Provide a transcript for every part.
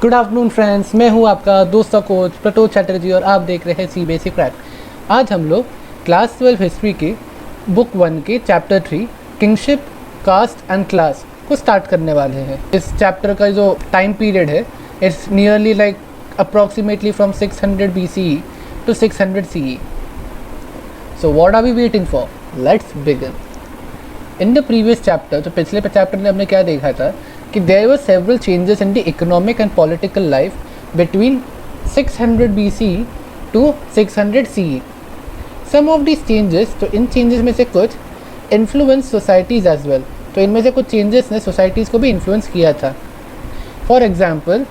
Good afternoon friends, मैं हूं आपका दोस्त कोच प्रतोष चैटर्जी और आप देख रहे हैं सीबीएसई क्रैक। आज हम लोग क्लास 12 हिस्ट्री के बुक 1 के chapter 3 kingship, caste and class को स्टार्ट करने वाले हैं। इस चैप्टर का जो टाइम पीरियड है it's nearly like approximately from 600 BCE to 600 CE. So what are we waiting for? Let's begin. In the previous chapter, तो पिछले चैप्टर में हमने क्या देखा था कि there were several changes in the economic and political life between 600 BCE to 600 CE. Some of these changes, तो इन changes में से कुछ influence societies as well. तो इनमें से कुछ changes ने societies को भी influence किया था. For example,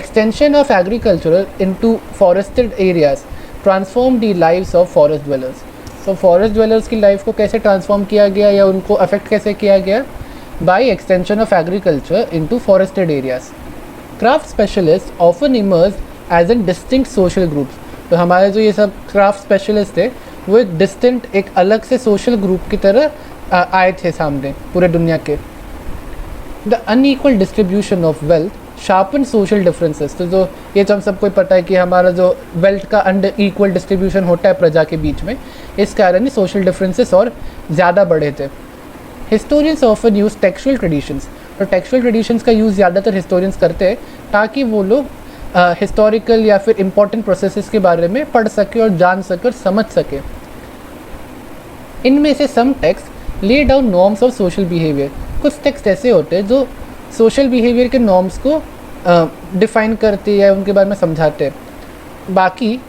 extension of agriculture into forested areas transformed the lives of forest dwellers. तो फॉरेस्ट ड्वेलर्स की लाइफ को कैसे ट्रांसफॉर्म किया गया या उनको अफेक्ट कैसे किया गया? By extension of agriculture into forested areas. Craft specialist often emerge as an distinct social groups. तो हमारे जो ये सब क्राफ्ट स्पेशलिस्ट थे वो एक डिस्टिंक्ट, एक अलग से सोशल ग्रुप की तरह आए थे सामने पूरे दुनिया के. The unequal distribution of wealth sharpen social differences. तो जो ये तो हम सबको पता है कि हमारा जो वेल्थ का अनइक्वल डिस्ट्रीब्यूशन होता है प्रजा के बीच में, इस कारण ही सोशल डिफरेंसेस और ज़्यादा बढ़े थे. Historians often use textual traditions. तो टेक्सचुअल ट्रेडिशंस का यूज़ ज़्यादातर हिस्टोरियंस करते हैं ताकि वो लोग हिस्टोरिकल या फिर इम्पोर्टेंट प्रोसेसेस के बारे में पढ़ सके और जान सके और समझ सके. इनमें से some text lay down norms of social behaviour. कुछ टेक्स्ट ऐसे होते हैं जो सोशल बिहेवियर के नॉर्म्स को डिफ़ाइन करते हैं या उनके बारे में समझाते हैं. बाकी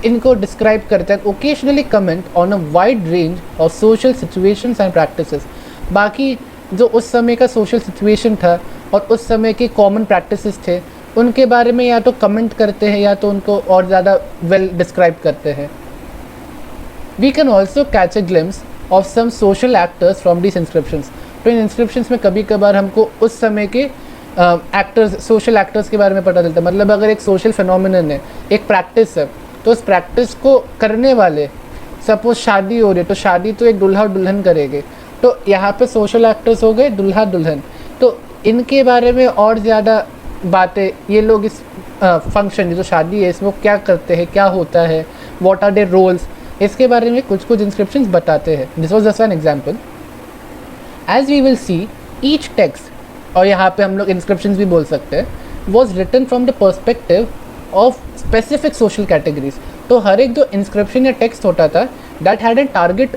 इनको डिस्क्राइब करते हैं. Occasionally comment on a wide range of social situations and practices. बाकी जो उस समय का सोशल सिचुएशन था और उस समय के कॉमन प्रैक्टिसेस थे उनके बारे में या तो कमेंट करते हैं या तो उनको और ज़्यादा वेल डिस्क्राइब करते हैं. We can also catch a glimpse of some social actors from this inscriptions. तो इन इंस्क्रिप्शंस में कभी कभार हमको उस समय के एक्टर्स, सोशल एक्टर्स के बारे में पता चलता है. मतलब अगर एक सोशल फिनोमिनन है, एक प्रैक्टिस है, तो उस प्रैक्टिस को करने वाले, सपोज शादी हो रही है तो शादी तो एक दूल्हा और दुल्हन करेंगे, तो यहाँ पे सोशल एक्टर्स हो गए दूल्हा दुल्हन. तो इनके बारे में और ज़्यादा बातें ये लोग इस फंक्शन जो शादी है इसमें क्या करते हैं, क्या होता है, व्हाट आर देयर रोल्स, इसके बारे में कुछ कुछ इंस्क्रिप्शंस बताते हैं. This was just an example. As we will see each text, और यहाँ पे हम लोग इंस्क्रिप्शंस भी बोल सकते हैं, was written from the perspective of specific social categories. तो हर एक जो इंस्क्रिप्शन या टेक्स्ट होता था दैट हैड एन टारगेट,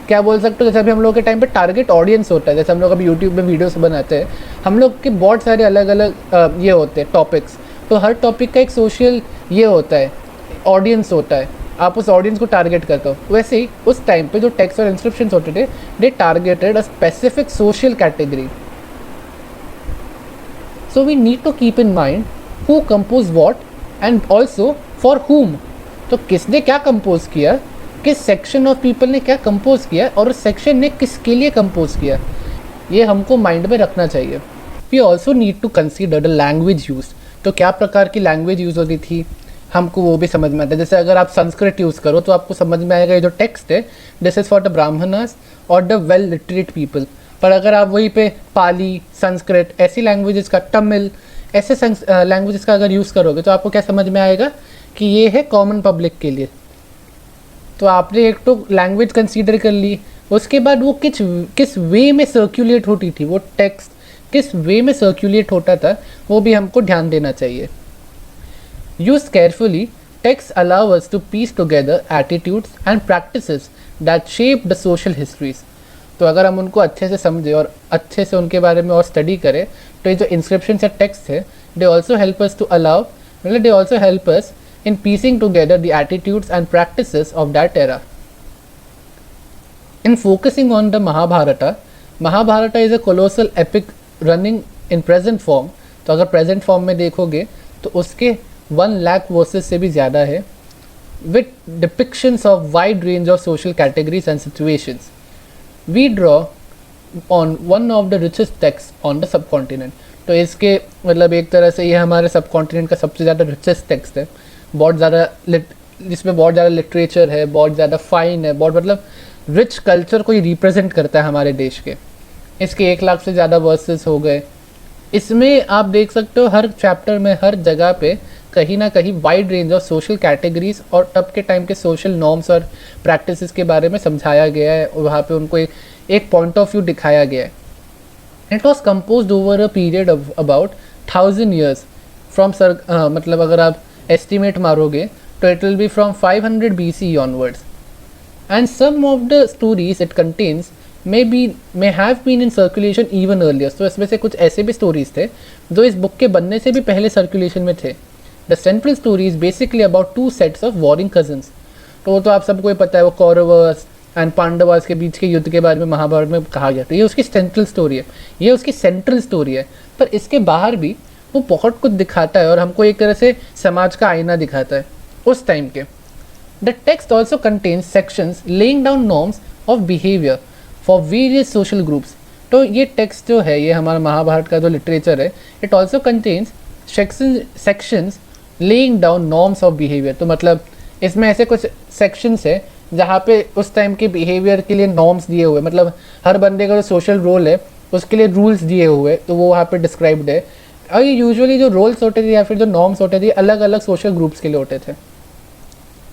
क्या बोल सकते हो, जैसे अभी हम लोग के टाइम पे टारगेट ऑडियंस होता है. जैसे हम लोग अभी यूट्यूब में वीडियोस बनाते हैं, हम लोग के बहुत सारे अलग अलग ये होते हैं टॉपिक्स. तो हर टॉपिक का एक सोशल ये होता है, ऑडियंस होता है, आप उस ऑडियंस को टारगेट करते हो. वैसे ही उस टाइम पे जो टेक्स्ट और इंस्क्रिप्शंस होते थे they targeted a specific social category. So we need to keep in mind who compose what and also for whom. तो किसने क्या कंपोज किया, किस सेक्शन ऑफ पीपल ने क्या कंपोज किया और उस सेक्शन ने किसके लिए कंपोज किया, ये हमको माइंड में रखना चाहिए. We also need to consider the language use. तो क्या प्रकार की लैंग्वेज यूज़ होती थी हमको वो भी समझ में आता है. जैसे अगर आप संस्कृत यूज़ करो तो आपको समझ में आएगा ये जो टेक्स्ट है this is for the Brahmanas और द वेल लिटरेट पीपल. पर अगर आप वहीं पे पाली, संस्कृत, ऐसी लैंग्वेजेस का, तमिल, ऐसे लैंग्वेजेस का अगर यूज़ करोगे तो आपको क्या समझ में आएगा कि ये है कॉमन पब्लिक के लिए. तो आपने एक तो लैंग्वेज कंसीडर कर ली, उसके बाद वो किस वे में सर्कुलेट होती थी, वो टेक्स्ट किस वे में सर्कुलेट होता था वो भी हमको ध्यान देना चाहिए. Used carefully, texts allow us to piece together attitudes and practices that shape the social histories. तो अगर हम उनको अच्छे से समझें और अच्छे से उनके बारे में और स्टडी करें तो ये जो इंस्क्रिप्शंस या टेक्स्ट है they also help us to allow, मतलब they also help us in piecing together the attitudes and practices of that era. In focusing on the Mahabharata, Mahabharata is a colossal epic running in present form. तो अगर present form में देखोगे तो उसके 1 lakh versus से भी ज़्यादा है, with depictions of wide range of social categories and situations. We draw on one of the richest text on the subcontinent. तो इसके मतलब एक तरह से ये हमारे सब कॉन्टिनेंट का सबसे ज़्यादा रिचेस्ट टेक्स्ट है. बहुत ज़्यादा जिसमें बहुत ज़्यादा लिटरेचर है, बहुत ज़्यादा फाइन है, बहुत मतलब रिच कल्चर को ये रिप्रेजेंट करता है हमारे देश के. इसके 1 लाख से ज़्यादा वर्सेस हो गए. इसमें आप देख सकते हो हर चैप्टर में हर जगह पे कहीं ना कहीं wide range of social categories और तब के टाइम के सोशल नॉर्म्स और प्रैक्टिसेस के बारे में समझाया गया है और वहाँ पे उनको एक पॉइंट ऑफ व्यू दिखाया गया है. It was compose over a period of about 1000 years from मतलब अगर आप एस्टिमेट मारोगे तो it will be from 500 BC onwards. And some of the stories it contains may have been in circulation even earlier. तो इसमें से कुछ ऐसे भी स्टोरीज थे जो इस बुक के बनने से भी पहले सर्कुलेशन में थे. The central story is basically about 2 sets of warring cousins. तो आप सबको पता है वो कौरवस एंड पांडवास के बीच के युद्ध के बारे में महाभारत में कहा गया. तो ये उसकी सेंट्रल स्टोरी है, ये उसकी सेंट्रल स्टोरी है. पर इसके बाहर भी वो बहुत कुछ दिखाता है और हमको एक तरह से समाज का आईना दिखाता है उस टाइम के. The text also contains sections laying down norms of behaviour for various social groups. तो ये टेक्स्ट जो है, ये हमारा महाभारत का जो लिटरेचर है, it also contains sections laying down norms of behaviour. तो मतलब इसमें ऐसे कुछ सेक्शंस है जहाँ पे उस टाइम के बिहेवियर के लिए नॉर्म्स दिए हुए, मतलब हर बंदे का जो सोशल रोल है उसके लिए रूल्स दिए हुए, तो वो वहाँ पे डिस्क्राइब्ड है. और ये यूजुअली जो रोल्स होते थे या फिर जो नॉर्म्स होते थे अलग अलग सोशल ग्रुप्स के लिए होते थे.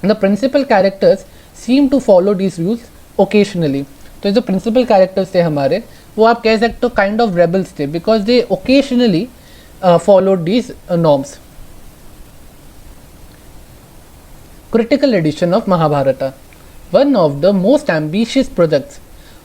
The principal characters seem to follow these rules occasionally. तो जो प्रिंसिपल कैरेक्टर्स थे हमारे, वो आप कह सकते हो काइंड ऑफ रेबल्स थे because they occasionally followed these norms. Critical edition of Mahabharata. One of the most ambitious projects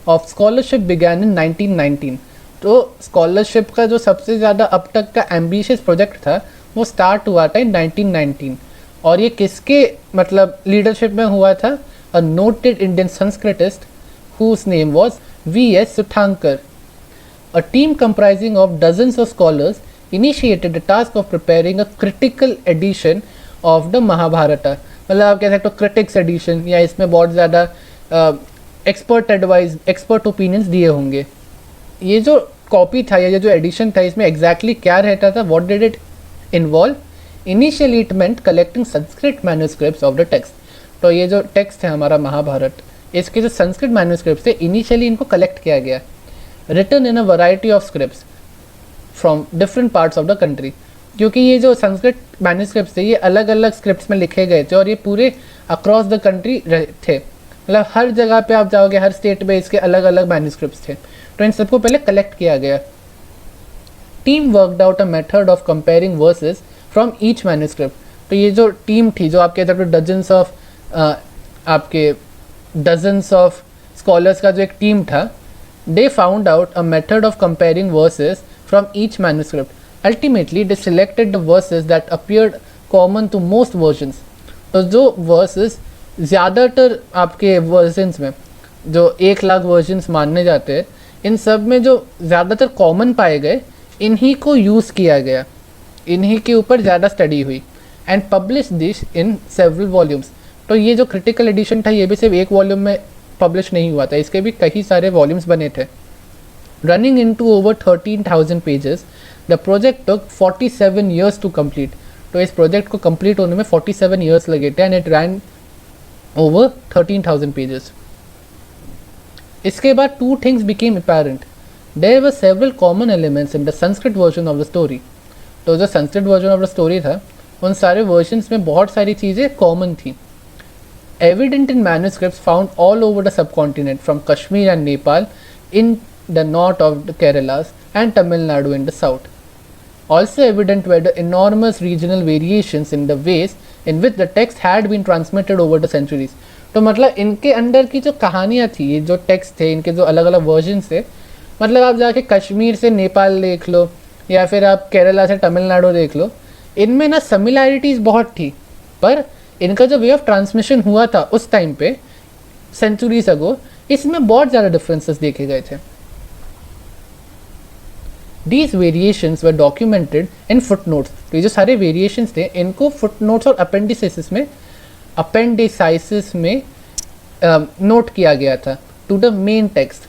of scholarship began in 1919. तो स्कॉलरशिप का जो सबसे ज़्यादा अब तक का एम्बिशियस प्रोजेक्ट था वो स्टार्ट हुआ था इन 1919. और ये किसके मतलब लीडरशिप में हुआ था? A noted Indian Sanskritist whose name was V.S. Suthankar. A team comprising of dozens of scholars initiated the task of preparing a critical edition of the Mahabharata. मतलब आप कह सकते हो क्रिटिक्स एडिशन, या इसमें बहुत ज़्यादा एक्सपर्ट एडवाइस, एक्सपर्ट ओपिनियंस दिए होंगे. ये जो कॉपी था या ये जो एडिशन था इसमें एग्जैक्टली क्या रहता था, what did it involve? Initially it meant collecting Sanskrit manuscripts of the text. तो ये जो टेक्स्ट है हमारा महाभारत, इसके जो संस्कृत मैन्यूस्क्रिप्ट्स थे इनिशियली इनको कलेक्ट किया गया. Written in a variety of scripts from different parts of the country. क्योंकि ये जो संस्कृत मैन्यूस्क्रिप्ट्स थे ये अलग अलग स्क्रिप्ट्स में लिखे गए थे और ये पूरे अक्रॉस द कंट्री थे. मतलब हर जगह पे आप जाओगे, हर स्टेट में इसके अलग अलग मैन्यूस्क्रिप्ट्स थे. तो इन सबको पहले कलेक्ट किया गया. Team worked out a method of comparing versus from each manuscript. तो ये जो टीम थी, जो आप कह सकते हो डजन्स ऑफ स्कॉलर्स का जो एक टीम था, they found out a method of comparing versus from each manuscript. Ultimately, they selected the verses that appeared common to most versions. तो जो verses ज़्यादातर आपके versions में, जो 1,00,000 versions मानने जाते हैं, इन सब में जो ज़्यादातर कॉमन पाए गए इन्हीं को यूज़ किया गया, इन्हीं के ऊपर ज़्यादा स्टडी हुई. And publish this in several volumes. तो ये जो क्रिटिकल एडिशन था ये भी सिर्फ एक वॉल्यूम में पब्लिश नहीं हुआ था, इसके भी कई सारे वॉल्यूम्स बने थे. Running into over 13,000 pages. The project took 47 years to complete. तो इस प्रोजेक्ट को कंप्लीट होने में 47 years लगे थे and it ran over 13,000 pages. इसके बाद two things became apparent. There were several common elements in the Sanskrit version of the story. तो जो Sanskrit version of the story था उन सारे वर्जन्स में बहुत सारी चीज़ें कॉमन थी. Evident in manuscripts found all over the subcontinent from Kashmir and Nepal, in the north of the Keralas and Tamil Nadu in the south. Also evident were the enormous regional variations in the ways in which the text had been transmitted over the centuries. तो मतलब इनके अंदर की जो कहानियाँ थी, ये जो टेक्स्ट थे, इनके जो अलग अलग वर्जन्स थे, मतलब आप जाके कश्मीर से नेपाल देख लो या फिर आप केरला से तमिलनाडु देख लो, इनमें ना सिमिलैरिटीज़ बहुत थी, पर इनका जो वे ऑफ ट्रांसमिशन हुआ था उस टाइम पे सेंचुरीज अगो, इसमें बहुत ज़्यादा डिफरेंसेस देखे गए थे. These variations were documented in footnotes. तो ये जो सारे variations थे इनको footnotes और appendices में नोट किया गया था to the main text.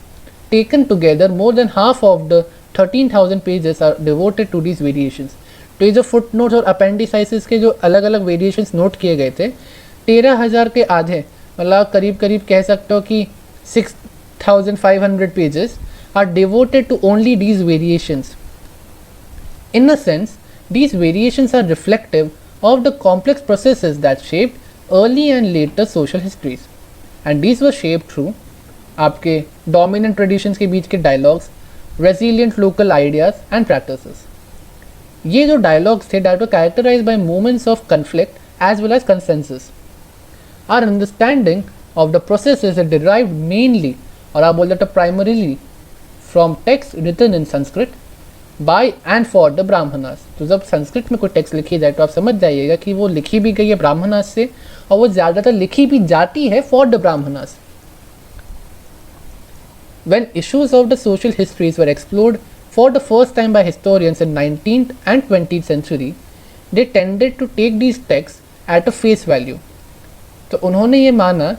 Taken together, more than half of the 13,000 pages are devoted to these variations. तो ये जो footnotes और appendices के जो अलग अलग variations नोट किए गए थे 13,000 के आधे, मतलब करीब करीब कह सकते हो कि 6,500 pages are devoted to only these variations. In a sense, these variations are reflective of the complex processes that shaped early and later social histories. And these were shaped through आपके dominant traditions के बीच के dialogues, resilient local ideas and practices. ये जो dialogues थे that were characterized by moments of conflict as well as consensus. Our understanding of the processes is derived mainly और आप बोल देते primarily from texts written in Sanskrit by and for the Brahmanas. तो जब संस्कृत में कोई टेक्स्ट लिखी जाए तो आप समझ जाइएगा कि वो लिखी भी गई है ब्राह्मणास से और वो ज़्यादातर लिखी भी जाती है for the Brahmanas. When issues of the social histories were explored for the first time by historians in 19th and 20th century, they tended to take these texts at a face value. तो उन्होंने ये माना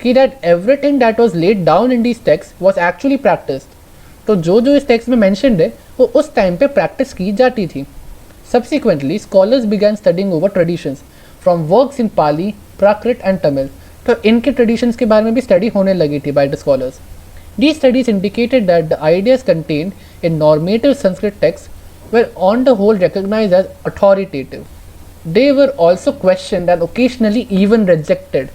कि that everything that was laid down in these texts was actually practiced. तो जो इस text में mentioned है वो उस टाइम पे प्रैक्टिस की जाती थी. Subsequently, scholars began studying over traditions from works in Pali, Prakrit and Tamil. तो इनके traditions के बारे में भी study होने लगी थी by the scholars. These studies indicated that the ideas contained in normative Sanskrit texts were on the whole recognized as authoritative. They were also questioned and occasionally even rejected.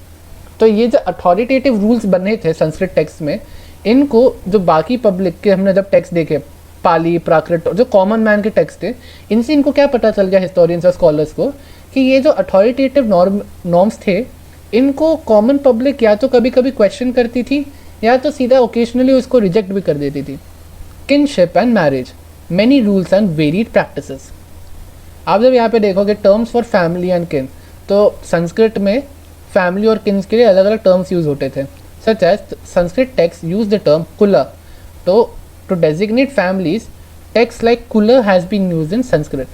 तो ये जो authoritative rules बने थे Sanskrit text में, इनको जो बाकी public के हमने जब टेक्स्ट देखे पाली प्राकृत जो कॉमन मैन के टेक्स्ट थे, इनसे इनको क्या पता चल गया हिस्टोरियंस और स्कॉलर्स को कि ये जो अथॉरिटेटिव नॉर्म्स थे इनको कॉमन पब्लिक या तो कभी कभी क्वेश्चन करती थी या तो सीधा ओकेजनली उसको रिजेक्ट भी कर देती थी. Kinship and marriage, many rules and varied practices. आप जब यहाँ पे देखोगे टर्म्स फॉर फैमिली एंड किन, तो संस्कृत में फैमिली और किन्स के लिए अलग अलग टर्म्स यूज होते थे. Such as Sanskrit text use the term kula. तो to designate families text like kula has been use in Sanskrit.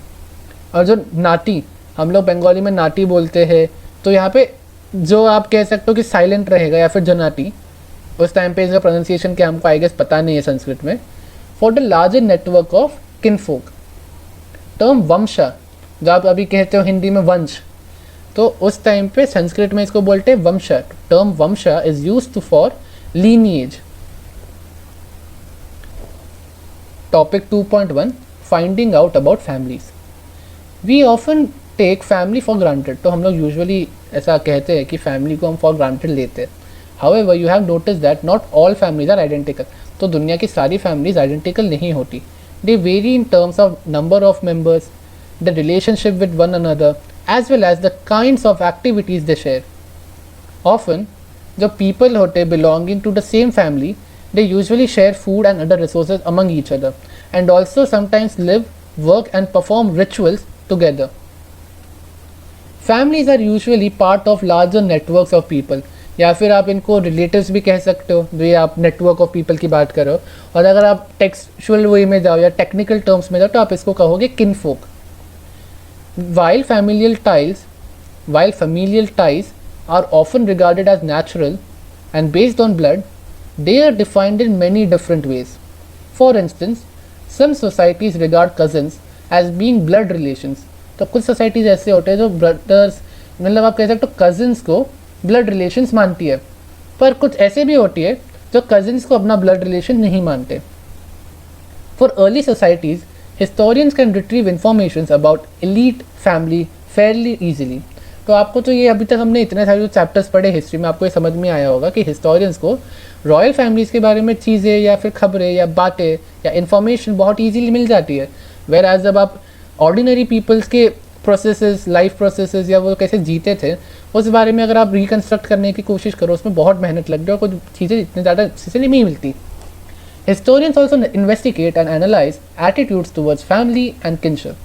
और जो नाटी, हम लोग बंगाली में नाटी बोलते हैं, तो यहाँ पे जो आप कह सकते हो कि साइलेंट रहेगा या फिर जनाटी, उस टाइम पे इसका प्रोनाउंसिएशन क्या हमको आई गेस पता नहीं है संस्कृत में. For the larger network of kinfolk. Term vamsha जो आप अभी कहते हो हिंदी में वंश, तो उस टाइम पे संस्कृत में इसको बोलते हैं vansha. Term vansha is used for lineage. Topic 2.1 finding out about families. We often take family for granted. तो हम लोग यूजुअली ऐसा कहते हैं कि फैमिली को हम फॉर ग्रांटेड लेते हैं. However, you have noticed that not all families are identical. तो दुनिया की सारी families identical नहीं होती. They vary in terms of number of members, the relationship with one another, as well as the kinds of activities they share. Often, जो people होते belonging to the same family, they usually share food and other resources among each other, and also sometimes live, work, and perform rituals together. Families are usually part of larger networks of people. या फिर आप इनको relatives भी कह सकते हो, जो ये आप नेटवर्क ऑफ पीपल की बात करो. और अगर आप टेक्सचुअल वे में जाओ या टेक्निकल टर्म्स में जाओ तो आप इसको कहोगे किनफोक. While familial ties are often regarded as natural and based on blood, they are defined in many different ways. For instance, some societies regard cousins as being blood relations. तो कुछ societies ऐसे होते हैं जो ब्रदर्स, मतलब आप कह सकते हो कजिन्स को ब्लड रिलेशंस मानती है, पर कुछ ऐसे भी होती है जो कजिन्स को अपना ब्लड रिलेशन नहीं मानते. For early societies historians can retrieve information about elite family Fairlie easily. तो आपको तो ये अभी तक हमने इतने सारे जो चैप्टर्स पढ़े हिस्ट्री में, आपको ये समझ में आया होगा कि हिस्टोरियंस को रॉयल फैमिलीज़ के बारे में चीज़ें या फिर खबरें या बातें या इन्फॉर्मेशन बहुत ईजीली मिल जाती है. वेर एज जब आप ऑर्डिनरी पीपल्स के प्रोसेसेस, लाइफ प्रोसेसेस या वो कैसे जीते थे उस बारे में अगर आप रिकन्स्ट्रक्ट करने की कोशिश करो, उसमें बहुत मेहनत लग जाए और कुछ चीज़ें इतनी ज़्यादा से नहीं मिलती. Historians also investigate and analyse attitudes towards family and kinship.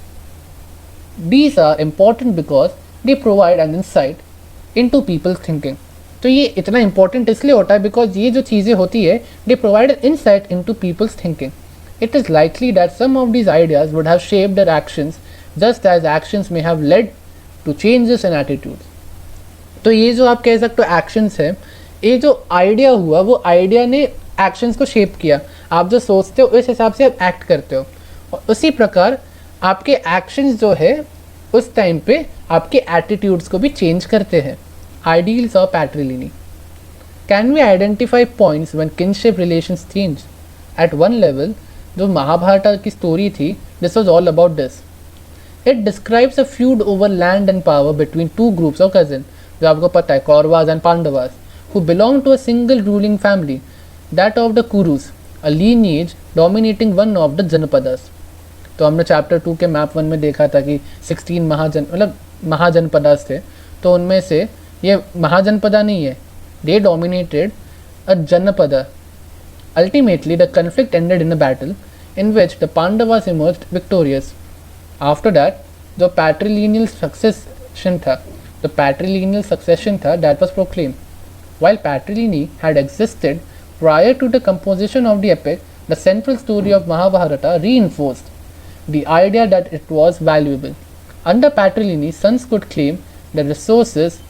These are important because they provide an insight into people's thinking. तो ये इतना इंपॉर्टेंट इसलिए होता है बिकॉज ये जो चीज़ें होती है they provide an insight into people's thinking. It is likely that some of these ideas would have shaped their actions just as actions may have led to changes in attitudes. तो ये जो आप कह सकते हो actions है, ये जो आइडिया हुआ वो आइडिया ने एक्शंस को शेप किया. आप जो सोचते हो उस हिसाब से आप एक्ट करते हो, और उसी प्रकार आपके एक्शंस जो है उस टाइम पे आपके एटीट्यूड्स को भी चेंज करते हैं. Ideals of patriliny. Can we identify points when kinship relations change? At one level जो महाभारत की स्टोरी थी, this was all about this. It describes a feud over land and power between two groups of cousin, जो आपको पता है Kauravas and Pandavas, who belong to a single ruling family, that of the Kurus, a lineage dominating one of the Janapadas. तो हमने chapter 2 के map 1 में देखा था कि 16 महाजनपदास थे, तो उनमें से ये महाजनपदा नहीं है, they dominated a Janapada. Ultimately, the conflict ended in a battle in which the Pandavas emerged victorious. After that, the patrilineal succession था that was proclaimed. While patrilineal had existed prior to the composition of the epic, the central story of Mahabharata reinforced the idea that it was valuable. Under patrilineal, sons could claim the resources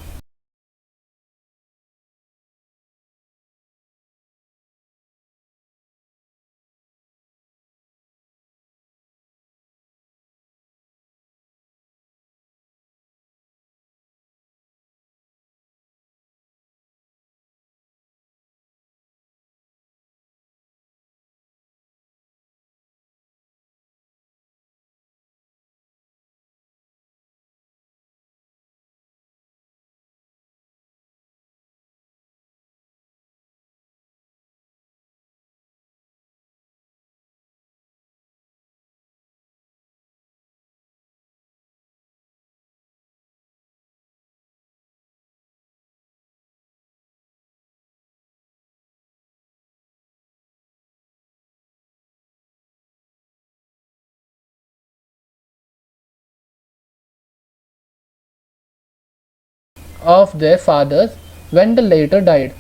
of their fathers when the later died.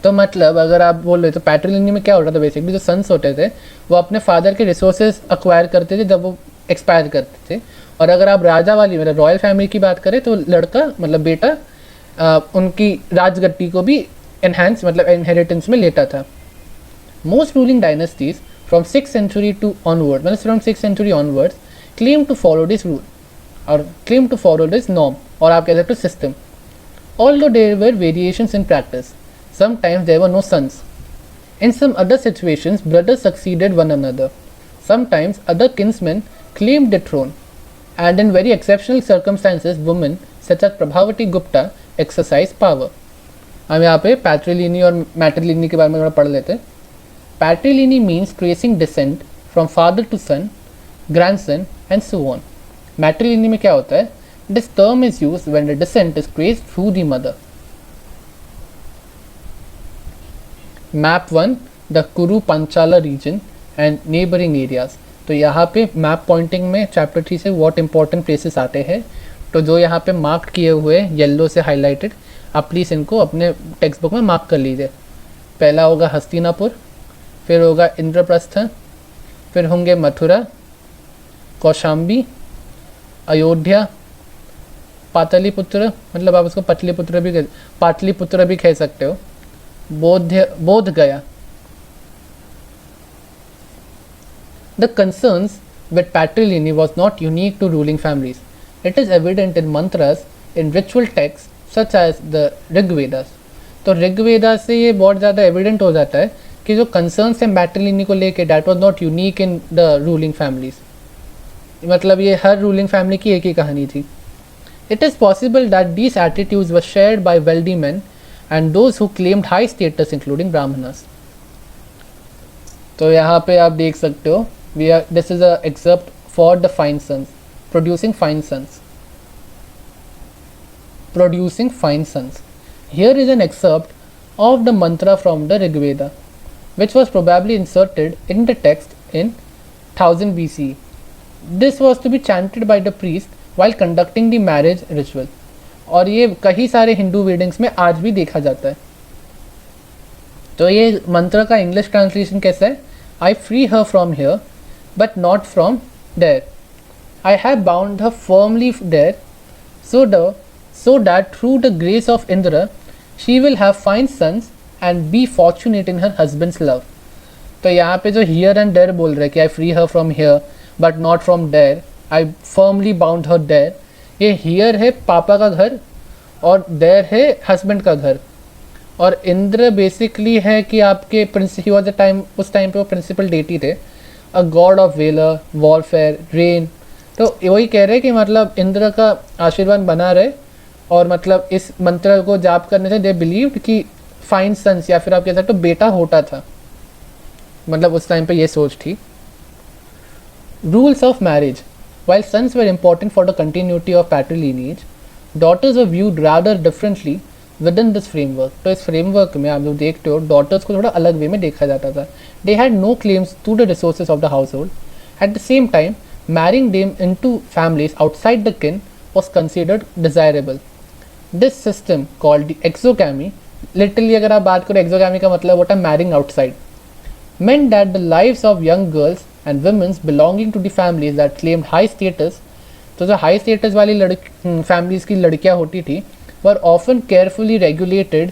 तो मतलब अगर आप बोल रहे तो पैट्रिलिनी में क्या होता था, बेसिकली जो सन्स होते थे वो अपने फादर के रिसोर्सेज अक्वायर करते थे जब वो एक्सपायर करते थे, और अगर आप राजा वाली मतलब रॉयल फैमिली की बात करें तो लड़का मतलब बेटा उनकी राजगद्दी को भी एनहांस मतलब इनहेरिटेंस में लेता था. Most ruling dynasties from 6th century to onward, मतलब from 6th century onwards, claim to follow this rule और claim to follow this norm, और आप कह सकते हो system. Although there were variations in practice, sometimes there were no sons. In some other situations, brothers succeeded one another. Sometimes other kinsmen claimed the throne, and in very exceptional circumstances, women such as Prabhavati Gupta exercised power. हम यहाँ पे पैट्रिलिनी और मैट्रिलिनी के बारे में थोड़ा पढ़ लेते हैं. पैट्रिलिनी means tracing descent from father to son, grandson, and so on. मैट्रिलिनी में क्या होता है? This term is used when the descent is traced through the mother. Map 1, the Kuru Panchala region and neighboring areas. तो यहाँ पे map pointing में chapter 3 से what important places आते हैं, तो जो यहाँ पे मार्क किए हुए येलो से हाईलाइटेड, आप प्लीज़ इनको अपने टेक्स्ट बुक में मार्क कर लीजिए. पहला होगा हस्तिनापुर, फिर होगा इंद्रप्रस्थ, फिर होंगे मथुरा, कौशाम्बी, अयोध्या, पाटलिपुत्र, मतलब आप उसको पाटलिपुत्र भी कह सकते हो, बोध गया. The concerns with patrilineal was not unique to ruling families. It is evident in mantras in ritual texts such as the Rigvedas. तो ऋग्वेदा से ये बहुत ज़्यादा एविडेंट हो जाता है कि जो कंसर्न्स हैं पैट्रिलिनी को लेके, that was not unique in the ruling families, मतलब ये हर रूलिंग फैमिली की एक ही कहानी थी. It is possible that these attitudes were shared by wealthy men and those who claimed high status, including Brahmanas. तो यहाँ पे आप देख सकते हो, this is a excerpt for the fine sons, producing fine sons. Producing fine sons. Here is an excerpt of the mantra from the Rig Veda, which was probably inserted in the text in 1000 BCE. This was to be chanted by the priest while conducting the marriage ritual. और ये कई सारे Hindu weddings में आज भी देखा जाता है. तो ये मंत्र का इंग्लिश ट्रांसलेशन कैसा है? I free her from here but not from there. I have bound her firmly there so that through the grace of Indra she will have fine sons and be fortunate in her husband's love. तो यहाँ पे जो here and there बोल रहे हैं कि I free her from here but not from there, I firmly bound her there, ये here है पापा का घर और there है husband का घर. और इंद्र बेसिकली है कि आपके he was the time, उस टाइम पे वो प्रिंसिपल डेटी थे, a god of valor, warfare, rain, तो वही कह रहे हैं कि मतलब इंद्र का आशीर्वाद बना रहे, और मतलब इस मंत्र को जाप करने से दे बिलीव्ड कि फाइन सन्स, या फिर आप कह सकते हो बेटा होता था, मतलब उस टाइम पे ये सोच थी। Rules of marriage. While sons were important for the continuity of patrilineage, daughters were viewed rather differently within this framework. तो इस फ्रेमवर्क में आप लोग देखते हो डॉटर्स को थोड़ा अलग वे में देखा जाता था। They had no claims to the resources of the household. At the same time marrying them into families outside the kin was considered desirable. This system called exogamy, literally अगर आप बात करो exogamy का मतलब होता है marrying outside, meant that the lives of young girls and women belonging to the families that claimed high status, तो जो हाई स्टेटस वाली फैमिलीज की लड़कियां होती थी, were often carefully regulated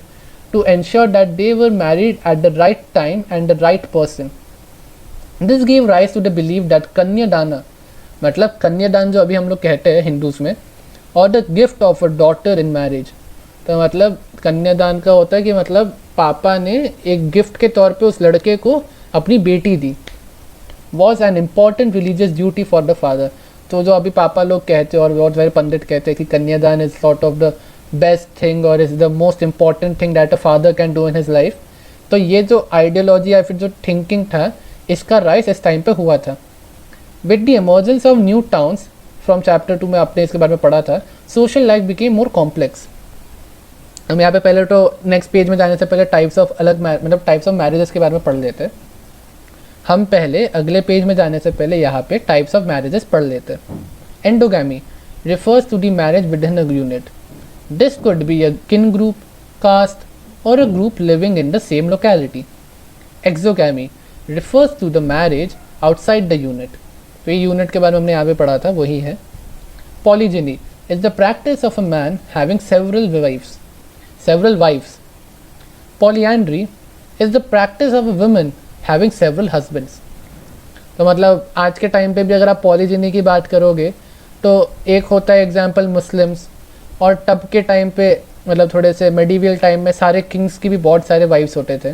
to ensure that they were married at the right time and the right person. This gave rise to the belief that कन्यादान, मतलब कन्यादान जो अभी हम लोग कहते हैं हिंदूज में, और the gift of a daughter in marriage. तो मतलब कन्यादान का होता है कि मतलब पापा ने एक गिफ्ट के तौर पे उस लड़के को अपनी बेटी दी। Was an important religious duty for the father. तो जो अभी पापा लोग कहते हैं और बहुत सारे पंडित कहते हैं कि kanyadaan is sort of the best thing और is the most important thing that a father can do in his life. तो ये जो आइडियोलॉजी या फिर जो थिंकिंग था, इसका राइज इस टाइम पे हुआ था। With the emergence of new towns, from chapter 2 में आपने इसके बारे में पढ़ा था, social life became more complex. हम यहाँ पे पहले तो नेक्स्ट पेज में जाने से पहले टाइप्स ऑफ मतलब टाइप्स ऑफ मैरिजेस के बारे में पढ़ लेते हैं। हम पहले अगले पेज में जाने से पहले यहाँ पे टाइप्स ऑफ मैरिजेस पढ़ लेते हैं। Endogamy refers to the marriage within a unit. This could be a kin group, caste, or a group living in the same locality. Exogamy refers to the marriage outside the unit. तो ये unit के बारे में हमने यहाँ पे पढ़ा था, वही है। Polygyny is the practice of a man having several wives. Polyandry is the practice of a woman having several husbands. तो मतलब आज के टाइम पे भी अगर आप पॉलीजिनी की बात करोगे तो एक होता है एग्जाम्पल मुस्लिम्स, और तब के टाइम पे मतलब थोड़े से मेडिवल टाइम में सारे किंग्स की भी बहुत सारे वाइफ्स होते थे।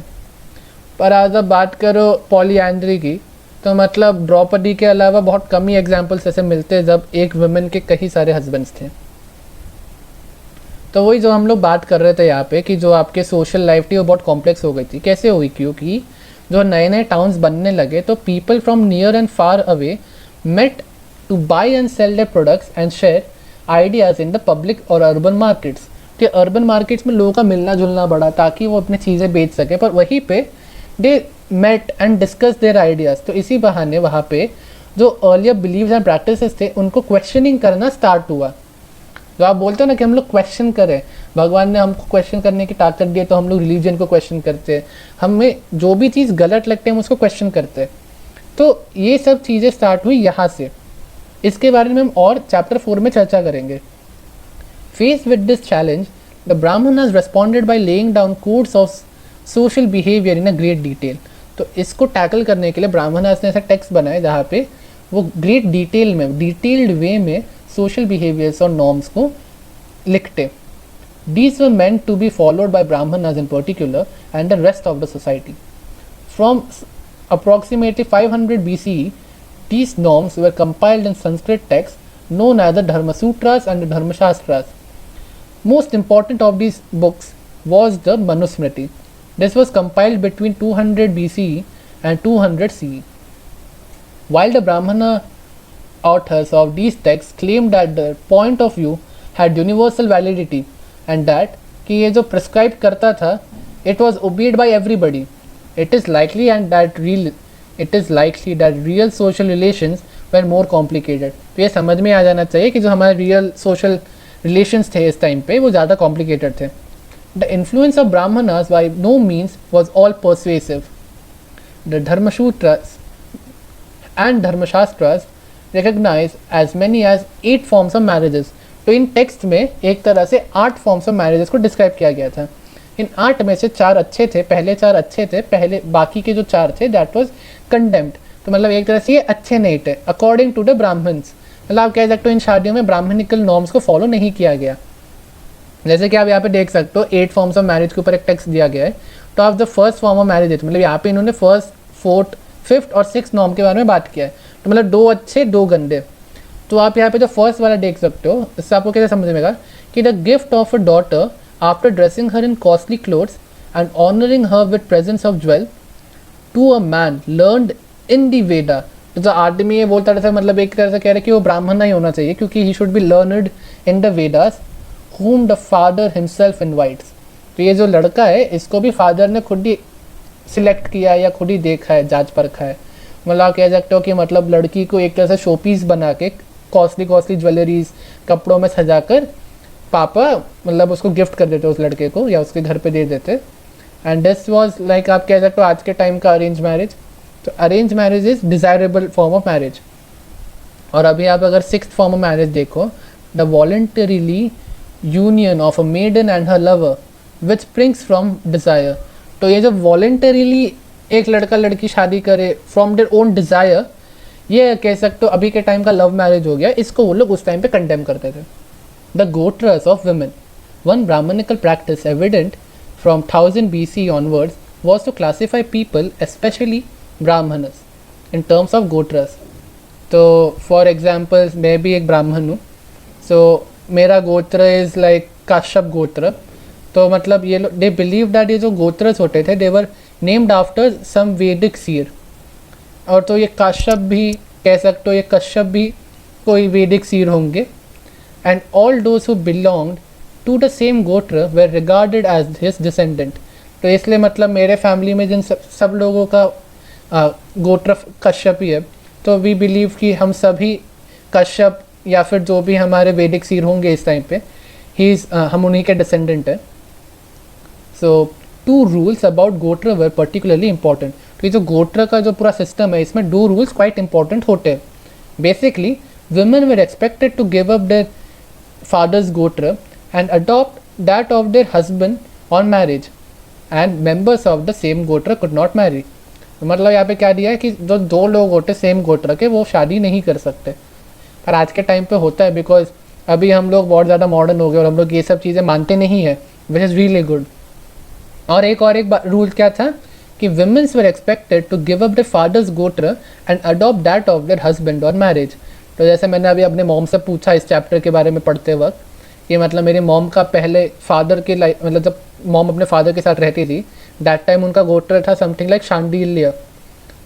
पर आज अब बात करो पॉलीएंड्री की, तो मतलब द्रौपदी के अलावा बहुत कम ही एग्जाम्पल्स ऐसे मिलते हैं जब एक वुमेन के कई सारे हस्बैंड्स थे। तो वही जो हम लोग बात कर रहे थे यहाँ पे कि जो आपके सोशल लाइफ थी वो बहुत कॉम्प्लेक्स हो गई थी। कैसे हुई? क्योंकि जो नए नए टाउन्स बनने लगे तो people from near and far away met to buy and sell their products and share ideas in the public और अर्बन मार्केट्स। कि अर्बन मार्केट्स में लोगों का मिलना जुलना बढ़ा ताकि वो अपनी चीज़ें बेच सके, पर वहीं पे they met and discuss their ideas. तो इसी बहाने वहाँ पे जो अर्लियर बिलीव्स एंड प्रैक्टिसेस थे उनको क्वेश्चनिंग करना स्टार्ट हुआ। जो आप बोलते हो ना कि हम लोग क्वेश्चन करें, भगवान ने हमको क्वेश्चन करने की ताकत दी है, तो हम लोग रिलीजन को क्वेश्चन करते हैं, हमें जो भी चीज़ गलत लगते हैं हम उसको क्वेश्चन करते हैं। तो ये सब चीज़ें स्टार्ट हुई यहाँ से। इसके बारे में हम और चैप्टर 4 में चर्चा करेंगे। Face with this challenge the Brahmanas responded by laying down codes of social behaviour in a great detail. तो इसको टैकल करने के लिए ब्राह्मणास ने ऐसा टेक्स्ट बनाए जहाँ पे वो ग्रेट डिटेल में, डिटेल्ड वे में सोशल बिहेवियर्स और नॉर्म्स को लिखते। These were meant to be followed by Brahmanas in particular and the rest of the society. From approximately 500 BCE, these norms were compiled in Sanskrit texts known as the Dharma Sutras and the Dharma Shastras. Most important of these books was the Manusmriti. This was compiled between 200 BCE and 200 CE. While the Brahmana authors of these texts claimed that their point of view had universal validity and that कि ये जो prescribe करता था it was obeyed by everybody, it is likely that real social relations were more complicated. तो ये समझ में आ जाना चाहिए कि जो हमारे रियल सोशल रिलेशंस थे इस टाइम पे वो ज़्यादा कॉम्प्लिकेटेड थे। The influence of Brahmanas by no means was all persuasive. The Dharma Sutras and Dharma Shastras recognize as many as 8 forms of marriages. तो इन टेक्स्ट में एक तरह से 8 फॉर्म्स ऑफ मैरिजेस को डिस्क्राइब किया गया था। इन 8 में से 4 अच्छे थे, पहले 4 अच्छे थे, पहले बाकी के जो 4 थे दैट वाज कंडेम्ड। तो मतलब एक तरह से ये अच्छे नहीं थे अकॉर्डिंग टू द ब्राह्मण्स। मतलब आप कह सकते हो इन शादियों में ब्राह्मणिकल नॉर्म्स को फॉलो नहीं किया गया। जैसे कि आप यहाँ पे देख सकते हो 8 फॉर्म्स ऑफ मैरिज के ऊपर एक टेक्स्ट दिया गया है। तो आप the first form of marriage मतलब यहाँ पे इन्होंने फर्स्ट, फोर्थ, फिफ्थ और 6th नॉर्म के बारे में बात किया है। तो मतलब 2 अच्छे 2 गंदे। तो आप यहाँ पे जो फर्स्ट वाला देख सकते हो, इससे आपको कैसे समझ में आएगा कि the gift of a daughter after dressing her in costly clothes and honouring her with presents of jewel to a man learned in the Veda. तो जो आदमी ये बोलता रहता है, मतलब एक तरह से कह रहे हैं कि वो ब्राह्मण ही होना चाहिए क्योंकि he should be learned in the Vedas whom the father himself invites. तो ये जो लड़का है इसको भी फादर ने खुद ही सिलेक्ट किया या खुद ही देखा है, जांच परखा है। मतलब आप कह सकते हो कि मतलब लड़की को एक तरह से शोपीस बना के कॉस्टली ज्वेलरीज कपड़ों में सजाकर पापा मतलब उसको गिफ्ट कर देते उस लड़के को या उसके घर पे दे देते। एंड दिस वाज लाइक आप कह सकते हो आज के टाइम का अरेंज मैरिज। तो arrange marriage is desirable form of marriage. और अभी आप अगर सिक्स्थ फॉर्म ऑफ मैरिज देखो, the voluntarily union of a maiden and her lover which springs from desire. तो ये जो वॉलंटरीली एक लड़का लड़की शादी करे फ्रॉम देयर ओन डिज़ायर, ये कह सकते हो अभी के टाइम का लव मैरिज हो गया। इसको वो लोग उस टाइम पे कंडेम करते थे। The gotras of women, one Brahmanical practice evident from 1000 BC onwards was to classify people, especially Brahmanas, in terms of gotras. तो फॉर एग्जाम्पल मैं भी एक ब्राह्मण हूँ, सो मेरा गोत्र इज़ लाइक काश्यप गोत्र। तो मतलब ये लोग दे बिलीव दैट ये जो गोत्रस होते थे दे वर नेम्ड आफ्टर सम वैदिक सीर। और तो ये काश्यप भी कह सकते हो, ये कश्यप भी कोई वैदिक सीर होंगे। And all those who belonged to the same gotra were regarded as his descendant. तो इसलिए मतलब मेरे फैमिली में जिन सब लोगों का गोत्र कश्यप ही है, तो वी बिलीव कि हम सभी कश्यप या फिर जो भी हमारे वैदिक सीर होंगे इस टाइम पे हम उन्हीं के डिसेंडेंट हैं। सो टू रूल्स अबाउट गोत्र वर पर्टिकुलरली इंपॉर्टेंट। तो ये जो गोत्र का जो पूरा सिस्टम है इसमें 2 रूल्स क्वाइट इंपॉर्टेंट होते हैं। Basically women were expected to give up their father's gotra and adopt that of their husband on marriage, and members of the same gotra could not marry। मतलब यहाँ पे क्या दिया है कि जो 2 लोग होते सेम गोत्र के वो शादी नहीं कर सकते। पर आज के टाइम पे होता है बिकॉज अभी हम लोग बहुत ज़्यादा मॉडर्न हो गए और हम लोग ये सब चीज़ें मानते नहीं है, विच इज़ रियली गुड। और एक रूल क्या था कि women's were expected to give up their father's gotra and adopt that of their husband on marriage। तो जैसे मैंने अभी अपने मॉम से पूछा इस चैप्टर के बारे में पढ़ते वक्त कि मतलब मेरी मॉम का पहले फादर के लाइफ मतलब जब मॉम अपने फादर के साथ रहती थी दैट टाइम उनका गोत्र था समथिंग लाइक शांडिल्य।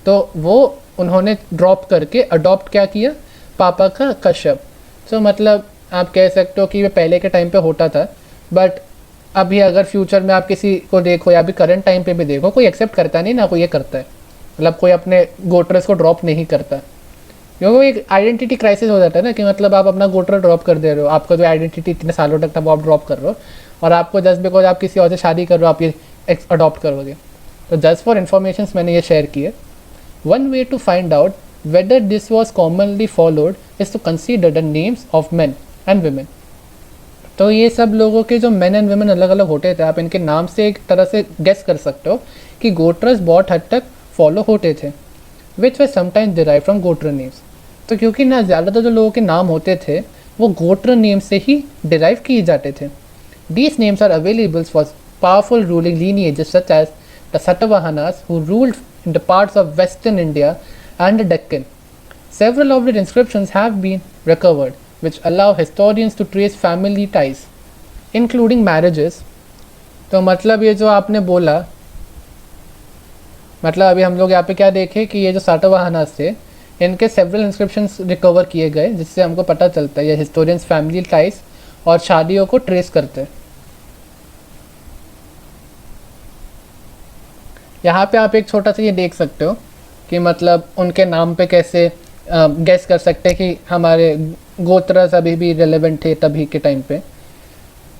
तो वो उन्होंने ड्रॉप करके अडॉप्ट क्या किया, पापा का कश्यप। सो मतलब आप कह सकते हो कि ये पहले के टाइम पे होता था, बट अभी अगर फ्यूचर में आप किसी को देखो या अभी करंट टाइम पे भी देखो, कोई एक्सेप्ट करता नहीं ना, कोई ये करता है। मतलब कोई अपने गोत्रस को ड्रॉप नहीं करता, क्योंकि एक आइडेंटिटी क्राइसिस हो जाता है ना कि मतलब आप अपना गोत्र ड्रॉप कर दे रहे हो, आपका जो आइडेंटिटी इतने सालों तक था वो आप ड्रॉप कर रहे हो, और आपको जस्ट बिकॉज आप किसी और से शादी कर रहे हो आप ये अडॉप्ट करोगे। तो जस्ट फॉर इन्फॉर्मेशन मैंने ये शेयर किए। One way to find out whether this was commonly followed is to consider the names of man and women. तो ये सब लोगों के जो मैन एंड वुमेन अलग अलग होते थे, आप इनके नाम से एक तरह से गेस कर सकते हो कि गोत्रस बहुत हद तक फॉलो होते थे, विच वे समटाइम्स डिराइव फ्रॉम गोत्र नेम्स। तो क्योंकि ना ज़्यादातर जो लोगों के नाम होते थे वो गोत्र नेम से ही डिराइव किए जाते थे। These names are available for powerful ruling lineages such as the Satavahanas who ruled in the parts of western India and the Deccan. Several of their inscriptions have been recovered, which allow historians to trace family ties, including marriages। तो मतलब ये जो आपने बोला, मतलब अभी हम लोग यहाँ पे क्या देखें कि ये जो सातवाहनास थे इनके सेवरल इंस्क्रिप्शंस रिकवर किए गए, जिससे हमको पता चलता है ये हिस्टोरियंस फैमिली टाइज और शादियों को ट्रेस करते हैं। यहाँ पे आप एक छोटा सा ये देख सकते हो कि मतलब उनके नाम पे कैसे गेस कर सकते हैं कि हमारे गोत्रस अभी भी रिलेवेंट थे तभी के टाइम पे।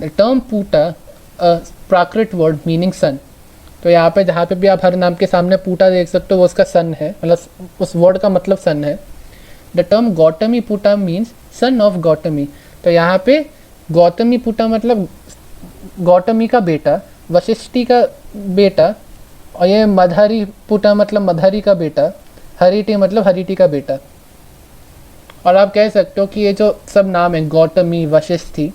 The term puta Prakrit word meaning son. तो यहाँ पे जहाँ पे भी आप हर नाम के सामने पूटा देख सकते हो वो उसका सन है, मतलब उस वर्ड का मतलब सन है। The term Gautami puta means son of Gautami. तो यहाँ पे गौतमी पूटा मतलब गौतमी का बेटा, वशिष्ठी का बेटा, और ये मधारी पुटा मतलब मधारी का बेटा, हरिटी मतलब हरिटी का बेटा। और आप कह सकते हो कि ये जो सब नाम है Gautami, Vashishthi,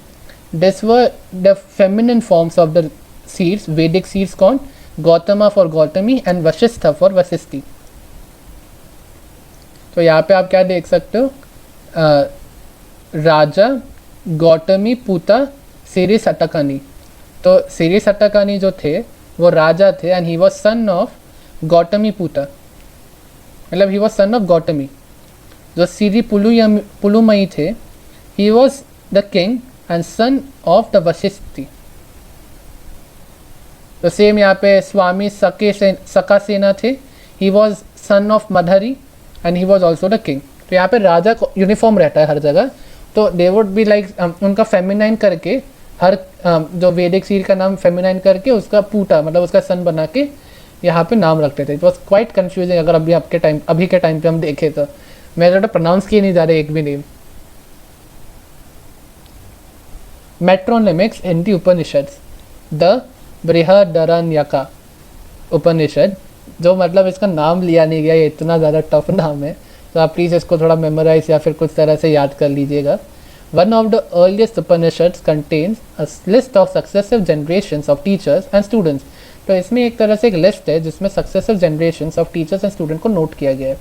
this were the feminine forms of the seeds, Vedic seeds कौन, Gautama for Gautami and Vashishtha for Vashishthi. तो यहाँ पे आप क्या देख सकते हो, राजा गौतमी पुता सिरी सटकानी। तो सिरी सटकानी जो थे वो राजा थे and he was son of Gautami puta, मतलब he was son of Gautami. जो सिरी पुलुमई थे, he was the king and son of the Vashishthi. तो सेम यहाँ पे स्वामी सकासेना थे, he was son of Madhari and he was also the king. तो यहाँ पे राजा को यूनिफॉर्म रहता है हर जगह, तो दे वुड बी लाइक उनका फेमिनाइन करके हर जो वैदिक सील का नाम फेमिनाइन करके उसका पूटा मतलब उसका सन बना के यहाँ पे नाम रखते थे। इट वॉज क्वाइट कन्फ्यूजिंग अगर अभी के टाइम पे हम देखें तो। मैं ज़्यादा प्रोनाउंस किए नहीं जा रहे एक भी name. मेट्रोनिमिक्स in the Upanishad, the बृहदरण्यका उपनिषद, जो मतलब इसका नाम लिया नहीं गया, ये इतना ज़्यादा टफ नाम है, तो आप प्लीज़ इसको थोड़ा मेमोराइज या फिर कुछ तरह से याद कर लीजिएगा। One of the earliest Upanishads contains a list of successive generations of teachers and students. तो इसमें एक तरह से एक लिस्ट है जिसमें successive generations of teachers and students को नोट किया गया है।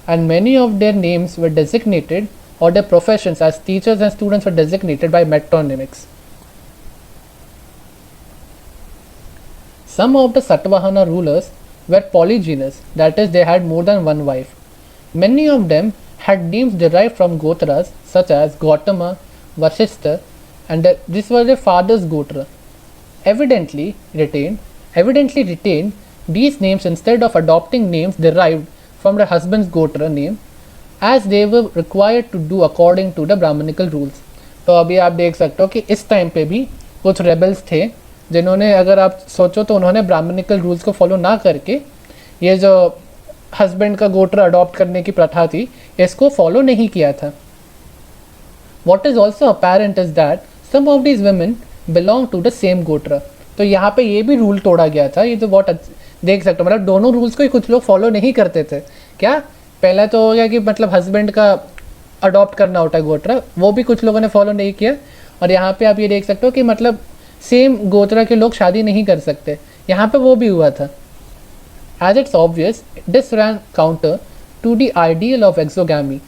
And many of their names were designated or their professions as teachers and students were designated by metronymics. Some of the Satavahana rulers were polygynous, that is, they had more than one wife. Many of them had names derived from Gotras such as Gautama, Vasishtha, and this was their father's Gotra. Evidently retained these names instead of adopting names derived from their husband's Gotra name, as they were required to do according to the Brahmanical rules. तो अभी आप देख सकते हो कि इस time पे भी कुछ रेबल्स थे जिन्होंने, अगर आप सोचो तो उन्होंने ब्राह्मणिकल रूल्स को फॉलो ना करके ये जो हस्बैंड का गोत्र अडॉप्ट करने की प्रथा थी इसको फॉलो नहीं किया था। What is also apparent is that some of these women belong to the same गोत्र। तो यहाँ पे ये भी रूल तोड़ा गया था। ये तो बहुत देख सकते हो, मतलब दोनों रूल्स को ही कुछ लोग फॉलो नहीं करते थे। क्या पहला तो हो गया कि मतलब हस्बैंड का अडॉप्ट करना होता है गोत्र, वो भी कुछ लोगों ने फॉलो नहीं किया। और यहाँ पे आप ये देख सकते हो कि मतलब सेम गोत्र के लोग शादी नहीं कर सकते, यहाँ पे वो भी हुआ था। As it's obvious, this ran counter to the ideal of exogamy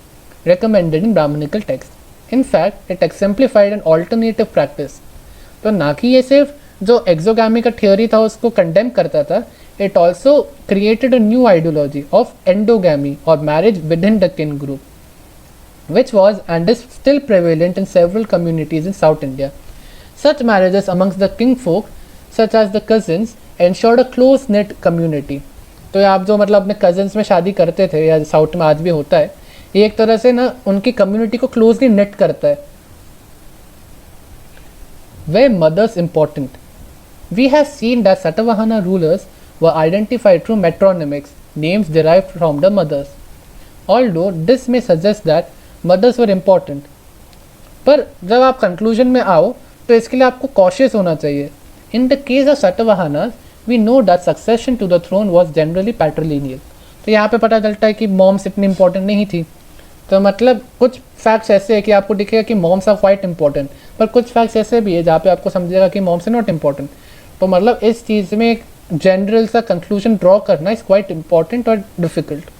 recommended in Brahmanical text. In fact, it exemplified an alternative practice. तो ना कि ये सिर्फ जो exogamy का theory था उसको condemn करता था, it also created a new ideology of endogamy or marriage within the kin group, which was and is still prevalent in several communities in South India. Such marriages amongst the king folk, such as the cousins, ensured a close-knit community. तो आप जो मतलब अपने cousins में शादी करते थे या साउथ में आज भी होता है, ये एक तरह से ना उनकी कम्युनिटी को क्लोजली नेट करता है। वे mothers important, we have seen that Satavahana rulers were identified through matronymics, names derived from the mothers. Although this may suggest that mothers were important, पर जब आप कंक्लूजन में आओ तो इसके लिए आपको कॉशियस होना चाहिए। In the case of Satavahanas we know that succession to the throne was generally patrilineal। तो यहाँ पे पता चलता है कि मॉम्स इतनी इंपॉर्टेंट नहीं थी। तो मतलब कुछ फैक्ट्स ऐसे है कि आपको दिखेगा कि मॉम्स आर क्वाइट इंपॉर्टेंट, पर कुछ फैक्ट्स ऐसे भी है जहाँ पे आपको समझेगा कि मॉम्स आर नॉट इंपॉर्टेंट। तो मतलब इस चीज़ में एक जनरल सा कंक्लूजन ड्रॉ करना इज क्वाइट इंपॉर्टेंट और डिफ़िकल्ट।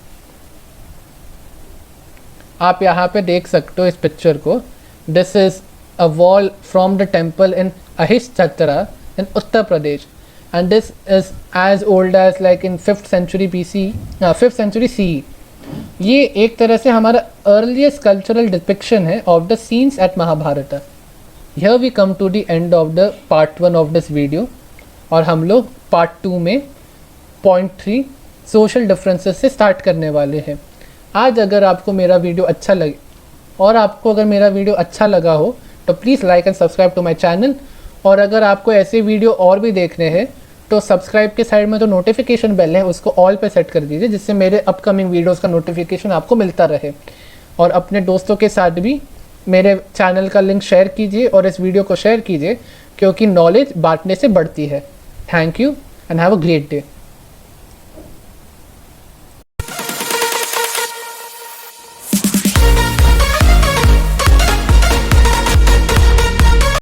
आप यहाँ पे देख सकते हो इस पिक्चर को, this is a wall from the temple in Ahichchhatra in Uttar Pradesh, and this is as old as like in 5th century BC, 5th century CE। ये एक तरह से हमारा earliest cultural depiction है of the scenes at Mahabharat. Here we come to the end of the part 1 of this video, और हम लोग part 2 में point 3 social differences से start करने वाले हैं। आज अगर आपको मेरा वीडियो अच्छा लगे और आपको अगर मेरा वीडियो अच्छा लगा हो तो please like and subscribe to my channel. और अगर आपको ऐसे वीडियो और भी देखने हैं तो सब्सक्राइब के साइड में जो नोटिफिकेशन बेल है उसको ऑल पे सेट कर दीजिए, जिससे मेरे अपकमिंग वीडियोस का नोटिफिकेशन आपको मिलता रहे। और अपने दोस्तों के साथ भी मेरे चैनल का लिंक शेयर कीजिए और इस वीडियो को शेयर कीजिए, क्योंकि नॉलेज बांटने से बढ़ती है। Thank you and have a great day.